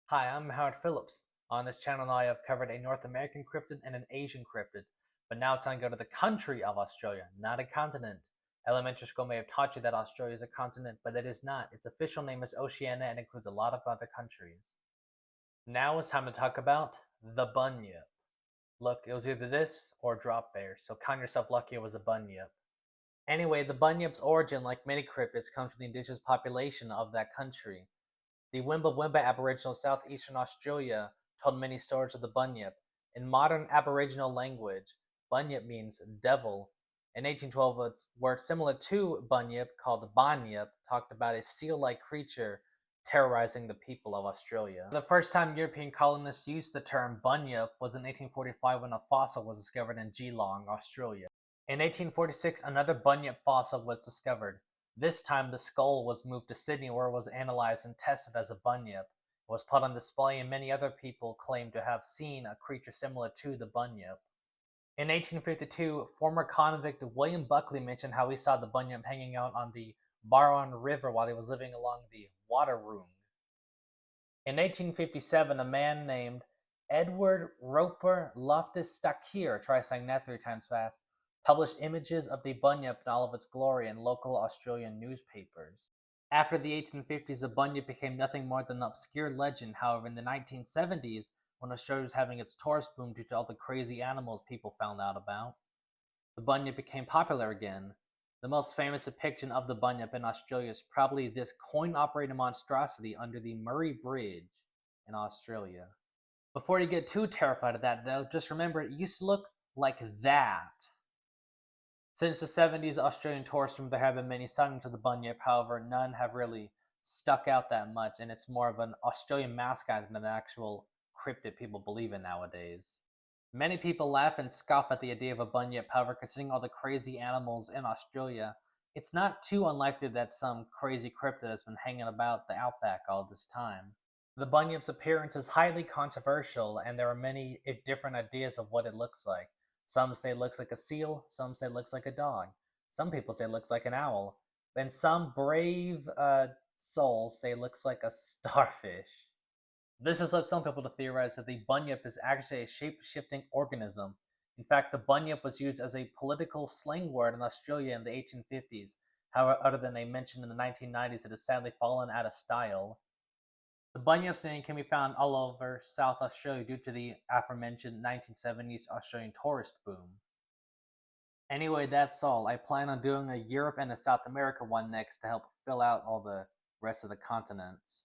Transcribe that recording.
Hi, I'm Howard Phillips. On this channel I have covered a North American cryptid and an Asian cryptid, but now it's time to go to the country of Australia, not a continent. Elementary school may have taught you that Australia is a continent, but it is not. Its official name is Oceania and includes a lot of other countries. Now it's time to talk about the bunyip. Look, it was either this or drop bear, so count yourself lucky it was a bunyip. Anyway, the bunyip's origin, like many cryptids, comes from the indigenous population of that country. The Wimba Wimba Aboriginal of southeastern Australia told many stories of the bunyip. In modern Aboriginal language, bunyip means devil. In 1812, a word similar to bunyip called banyip talked about a seal-like creature terrorizing the people of Australia. The first time European colonists used the term bunyip was in 1845 when a fossil was discovered in Geelong, Australia. In 1846, another bunyip fossil was discovered. This time the skull was moved to Sydney where it was analyzed and tested as a bunyip. It was put on display and many other people claimed to have seen a creature similar to the bunyip. In 1852, former convict William Buckley mentioned how he saw the bunyip hanging out on the Barwon River while he was living along the Waterroong. In 1857, a man named Edward Roper Loftus Stakir, try saying that 3 times fast, published images of the bunyip in all of its glory in local Australian newspapers. After the 1850s, the bunyip became nothing more than an obscure legend. However, in the 1970s, when Australia was having its tourist boom due to all the crazy animals people found out about, the bunyip became popular again. The most famous depiction of the bunyip in Australia is probably this coin-operated monstrosity under the Murray Bridge in Australia. Before you get too terrified of that, though, just remember it used to look like that. Since the 70s Australian tourist boom, there have been many sightings of the bunyip. However, none have really stuck out that much, and it's more of an Australian mascot than an actual cryptid people believe in nowadays. Many people laugh and scoff at the idea of a bunyip. However, considering all the crazy animals in Australia, it's not too unlikely that some crazy cryptid has been hanging about the outback all this time. The bunyip's appearance is highly controversial, and there are many different ideas of what it looks like. Some say it looks like a seal, some say it looks like a dog. Some people say it looks like an owl. And some brave souls say it looks like a starfish. This has led some people to theorize that the bunyip is actually a shape-shifting organism. In fact, the bunyip was used as a political slang word in Australia in the 1850s. However, other than a mention in the 1990s, it has sadly fallen out of style. The bunyip saying can be found all over South Australia due to the aforementioned 1970s Australian tourist boom. Anyway, that's all. I plan on doing a Europe and a South America one next to help fill out all the rest of the continents.